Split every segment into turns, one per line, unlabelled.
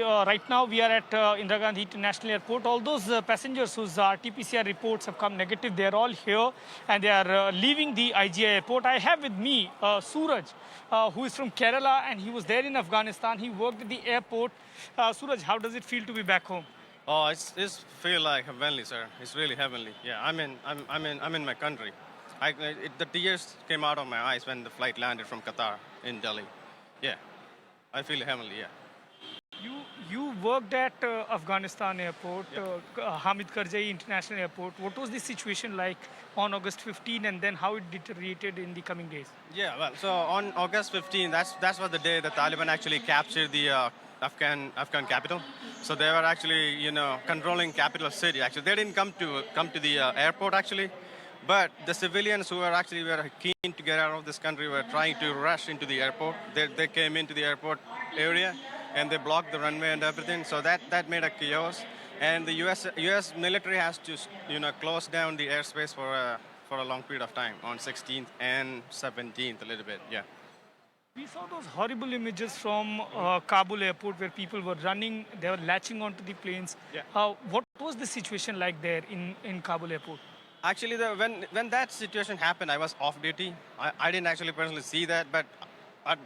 right now we are at Indira Gandhi International Airport. All those passengers whose RT-PCR reports have come negative, they are all here and they are leaving the IGI airport. I have with me Suraj, who is from Kerala and he was there in Afghanistan. He worked at the airport. Suraj, how does it feel to be back home?
Oh, it's feel like heavenly, sir. It's really heavenly. Yeah, I'm in my country. The tears came out of my eyes when the flight landed from Qatar in Delhi. Yeah, I feel heavenly. Yeah.
You worked at Afghanistan airport,
Yeah.
Hamid Karzai International Airport. What was the situation like on August 15 and then how it deteriorated in the coming days?
Yeah. Well, so on August 15, that's was the day the Taliban actually captured the Afghan capital. So they were actually controlling capital city. Actually, they didn't come to the airport actually. But the civilians who were keen to get out of this country were trying to rush into the airport. They came into the airport area and they blocked the runway and everything. So that made a chaos. And the U.S. military has to close down the airspace for a long period of time on 16th and 17th a little bit. Yeah.
We saw those horrible images from Kabul airport where people were running, they were latching onto the planes.
Yeah.
What was the situation like there in Kabul airport?
Actually, when that situation happened, I was off duty. I didn't actually personally see that, but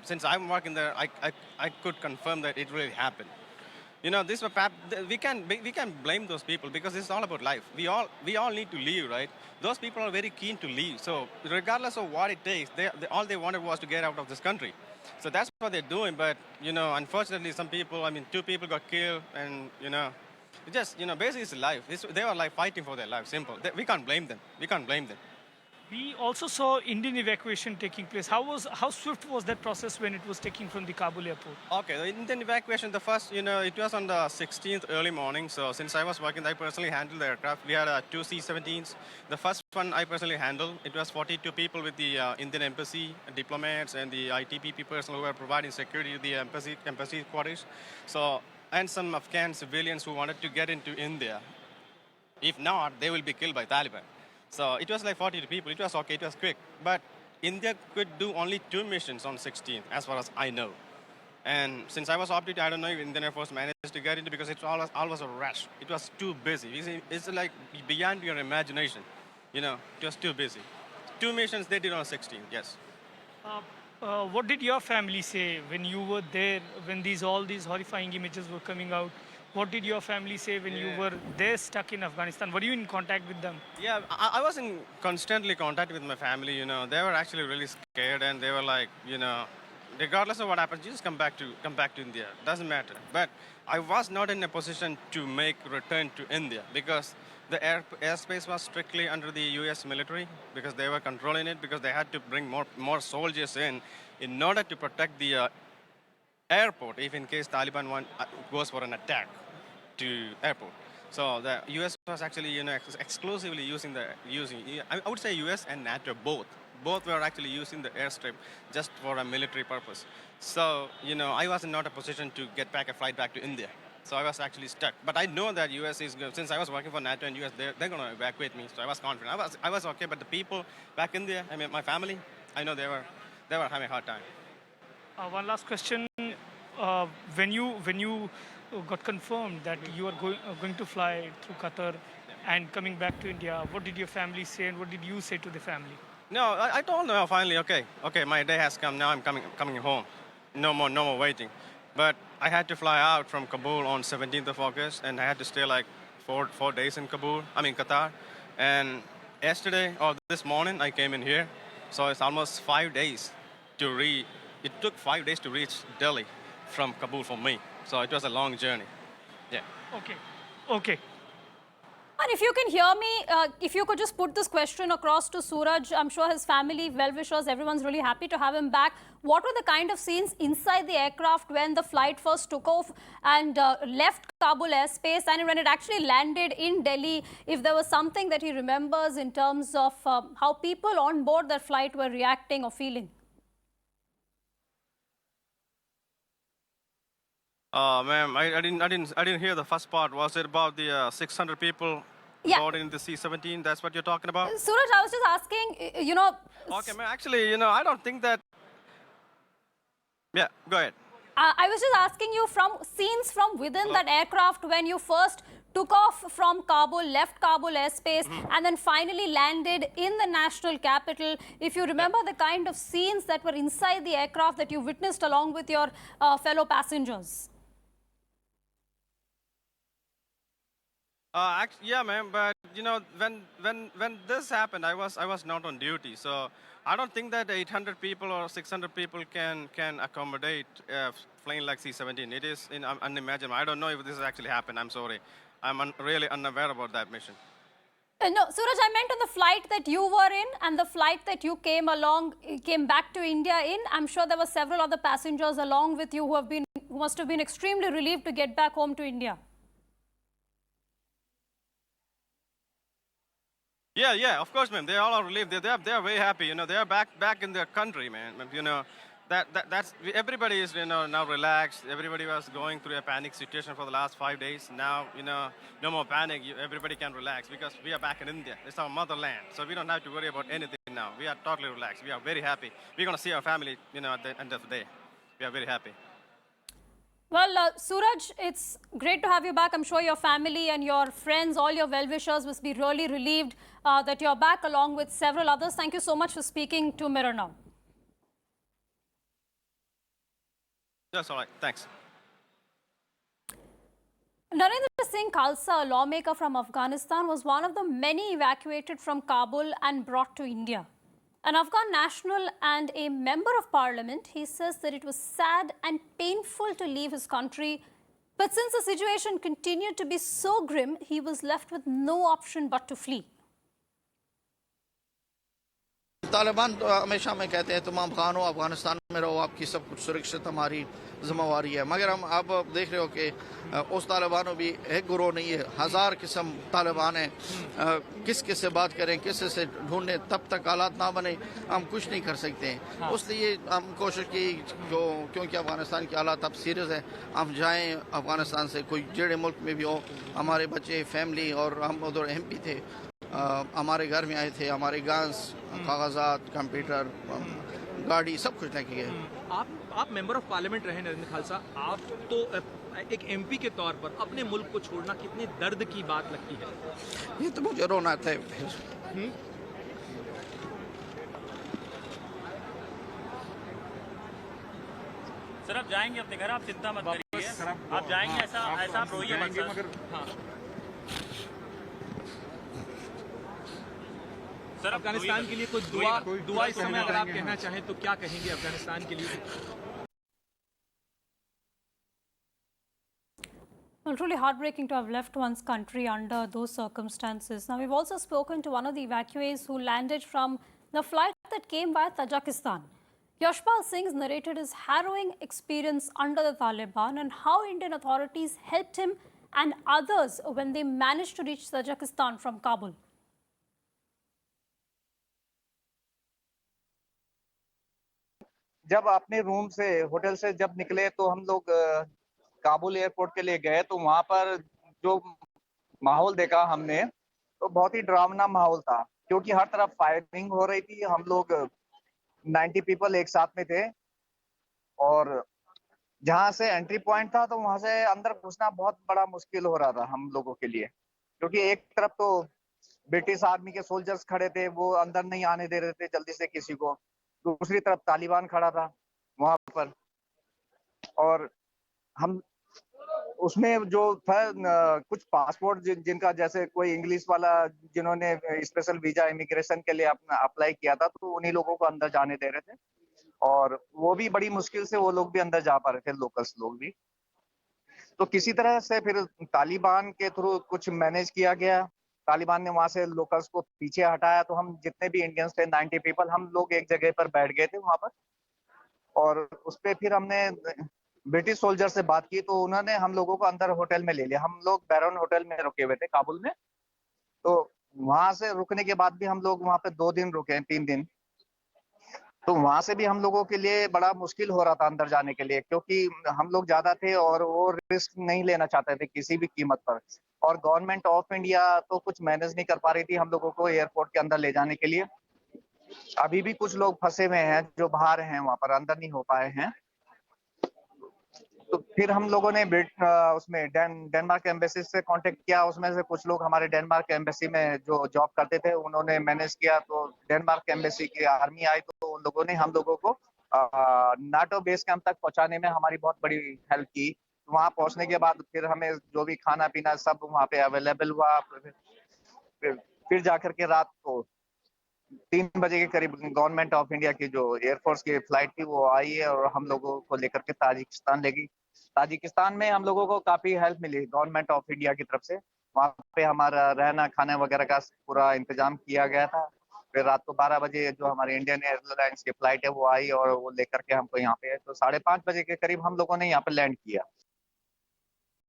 since I'm working there, I could confirm that it really happened. This we can blame those people because it's all about life. We all need to leave, right? Those people are very keen to leave. So regardless of what it takes, all they wanted was to get out of this country. So that's what they're doing. But unfortunately, some people, two people got killed, and it just basically it's life. They were like fighting for their life. Simple. We can't blame them. We can't blame them.
We also saw Indian evacuation taking place. How swift was that process when it was taking from the Kabul airport?
Okay, the Indian evacuation, the first, it was on the 16th early morning. So since I was working, I personally handled the aircraft. We had two C-17s. The first one I personally handled. It was 42 people with the Indian embassy, diplomats, and the ITPP personnel who were providing security to the embassy quarters. So, and some Afghan civilians who wanted to get into India. If not, they will be killed by Taliban. So it was like 42 people. It was okay. It was quick. But India could do only 2 missions on 16th, as far as I know. And since I was off duty, I don't know if Indian Air Force managed to get into because it was always a rush. It was too busy. It's like beyond your imagination. It was too busy. 2 missions they did on 16th, yes.
What did your family say when you were there, when all these horrifying images were coming out? What did your family say when you were there stuck in Afghanistan? Were you in contact with them?
Yeah, I was in constantly contact with my family. They were actually really scared, and they were like, regardless of what happens, just come back to India. Doesn't matter. But I was not in a position to make return to India because the airspace was strictly under the U.S. military because they were controlling it because they had to bring more soldiers in order to protect the airport if in case Taliban goes for an attack to airport. So the U.S. was actually exclusively using I would say U.S. and NATO both were actually using the airstrip just for a military purpose. So I was not in a position to get back a flight back to India. So I was actually stuck. But I know that U.S. is good. Since I was working for NATO and U.S., they're going to evacuate me. So I was confident. I was okay. But the people back in there, my family, I know they were having a hard time.
One last question. When you got confirmed that you are going to fly through Qatar and coming back to India, what did your family say and what did you say to the family?
No, I told them finally, okay, my day has come. Now I'm coming home. No more waiting. But I had to fly out from Kabul on 17th of August, and I had to stay like four days in Qatar. And yesterday or this morning, I came in here. So it's almost 5 days to reach. It took 5 days to reach Delhi from Kabul for me. So it was a long journey. Yeah.
Okay.
And if you can hear me, if you could just put this question across to Suraj, I'm sure his family, well-wishers, everyone's really happy to have him back. What were the kind of scenes inside the aircraft when the flight first took off and left Kabul airspace, and when it actually landed in Delhi? If there was something that he remembers in terms of how people on board that flight were reacting or feeling?
Ma'am, I didn't hear the first part. Was it about the 600 people boarded in the C-17? That's what you're talking about?
Suraj, I was just asking,
Okay, ma'am. Actually, I don't think that. Yeah, go ahead.
I was just asking you from scenes from within that aircraft when you first took off from Kabul, left Kabul airspace, and then finally landed in the national capital. If you remember the kind of scenes that were inside the aircraft that you witnessed along with your fellow passengers.
Yeah, ma'am. But you know, when this happened, I was not on duty, so I don't think that 800 people or 600 people can accommodate plane like C-17. It is unimaginable. I don't know if this has actually happened. I'm sorry. I'm really unaware about that mission.
No, Suraj, I meant on the flight that you were in and the flight that you came back to India in. I'm sure there were several other passengers along with you who must have been extremely relieved to get back home to India.
Yeah, of course, ma'am. They all are relieved. They are very happy. You know, they are back in their country, man. You know, that's everybody is now relaxed. Everybody was going through a panic situation for the last 5 days. Now no more panic. Everybody can relax because we are back in India. It's our motherland, so we don't have to worry about anything now. We are totally relaxed. We are very happy. We're gonna see our family. At the end of the day, we are very happy.
Well, Suraj, it's great to have you back. I'm sure your family and your friends, all your well-wishers must be really relieved that you're back along with several others. Thank you so much for speaking to Mirror Now.
That's all right. Thanks.
Narendra Singh Khalsa, a lawmaker from Afghanistan, was one of the many evacuated from Kabul and brought to India. An Afghan national and a member of parliament, he says that it was sad and painful to leave his country. But since the situation continued to be so grim, he was left with no option but to flee.
Taliban तो हमेशा में कहते हैं तमाम खानों अफगानिस्तान में रहो, आपकी सब कुछ सुरक्षित हमारी जिम्मेवारी है, मगर हम अब देख रहे हो कि उस तालिबानों भी एक गुरोह नहीं है, 1000 किस्म तालिबान है। किस से बात करें, किस से ढूंढें, तब तक हालात ना बने हम कुछ नहीं कर सकते हैं। इसलिए हम कोशिश की क्योंकि अफगानिस्तान के हालात अब सीरियस है, हम जाएं अफगानिस्तान से, कोई जेड़े मुल्क में भी हो, हमारे बच्चे फैमिली और हम उधर MP थे, हमारे घर में आए थे, हमारे गांस कागजात कंप्यूटर गाड़ी सब कुछ लेके गए।
आप मेंबर ऑफ पार्लियामेंट रहे नरेंद्र खालसा, आप तो एक MP के तौर पर अपने मुल्क को छोड़ना कितनी दर्द की बात लगती है?
ये तो मुझे रोना आता है।
सर आप जाएंगे अपने घर, आप चिंता मत करिए, आप जाएंगे, ऐसा आप रोइए मत
सर। अफगानिस्तान के लिए कोई दुआ इस समय अगर आप कहना चाहें तो क्या कहेंगे अफगानिस्तान के लिए?
Well, truly heartbreaking to have left one's country under those circumstances. Now, we've also spoken to one of the evacuees who landed from the flight that came via Tajikistan. Yashpal Singh's narrated his harrowing experience under the Taliban and how Indian authorities helped him and others when they managed to reach Tajikistan from Kabul.
जब अपने room से hotel से जब निकले तो हम लोग Kabul airport के लिए गए, तो वहां पर जो माहौल देखा हमने तो बहुत ही डरावना माहौल था, क्योंकि हर तरफ फायरिंग हो रही थी। हम लोग 90 पीपल एक साथ में थे और जहां से एंट्री पॉइंट था तो वहां से अंदर घुसना बहुत बड़ा मुश्किल हो रहा था हम लोगों के लिए, क्योंकि एक तरफ तो ब्रिटिश आर्मी के सोल्जर्स खड़े थे, वो अंदर नहीं आने दे रहे थे जल्दी से किसी को, दूसरी तरफ तालिबान खड़ा था वहां पर। और हम उसमें जो था कुछ पासपोर्ट जिनका जैसे कोई इंग्लिश वाला जिन्होंने स्पेशल वीजा इमिग्रेशन के लिए अपना अप्लाई किया था, तो उन्हीं लोगों को अंदर जाने दे रहे थे और वो भी बड़ी मुश्किल से वो लोग भी अंदर जा पा रहे थे, लोकल्स लोग भी। तो किसी तरह से फिर तालिबान के थ्रू कुछ मैनेज किया गया, तालिबान ने वहां से लोकल्स को पीछे हटाया, तो हम जितने भी इंडियंस थे 90 पीपल, हम लोग एक जगह पर बैठ गए थे वहां पर। और उस पे फिर हमने ब्रिटिश सोल्जर से बात की, तो उन्होंने हम लोगों को अंदर होटल में ले लिया। हम लोग बैरन होटल में रुके हुए थे काबुल में, तो वहां से रुकने के बाद भी हम लोग वहां पे 2 दिन रुके, 3 दिन। तो वहां से भी हम लोगों के लिए बड़ा मुश्किल हो रहा था अंदर जाने के लिए, क्योंकि हम लोग ज्यादा थे और वो रिस्क नहीं लेना चाहते थे किसी भी कीमत पर। और गवर्नमेंट ऑफ इंडिया तो कुछ मैनेज नहीं कर पा रही थी हम लोगों को एयरपोर्ट के अंदर ले जाने के लिए। अभी भी कुछ लोग फंसे हुए हैं जो बाहर हैं, वहां पर अंदर नहीं हो पाए हैं। तो फिर हम लोगों ने उसमें डेनमार्क एम्बेसी से कांटेक्ट किया। उसमें से कुछ लोग हमारे डेनमार्क एम्बेसी में जो जॉब करते थे उन्होंने मैनेज किया, तो डेनमार्क एम्बेसी की आर्मी आई तो उन लोगों ने हम लोगों को नाटो बेस कैंप तक पहुंचाने में हमारी बहुत बड़ी हेल्प की। वहां पहुंचने के बाद फिर हमें जो भी खाना पीना सब वहां पे अवेलेबल हुआ। फिर जाकर के रात को 3 बजे के करीब गवर्नमेंट ऑफ इंडिया की जो एयरफोर्स की फ्लाइट थी वो आई है और हम लोगों को लेकर के ताजिकिस्तान ले गई। ताजिकिस्तान में हम लोगों को काफी हेल्प मिली गवर्नमेंट ऑफ इंडिया की तरफ से। वहाँ पे हमारा रहना खाने वगैरह का पूरा इंतजाम किया गया था। फिर रात को 12 बजे जो हमारे इंडियन एयरलाइंस की फ्लाइट है वो आई और वो लेकर के हमको यहाँ पे, तो 5:30 बजे के करीब हम लोगों ने यहाँ पे लैंड किया।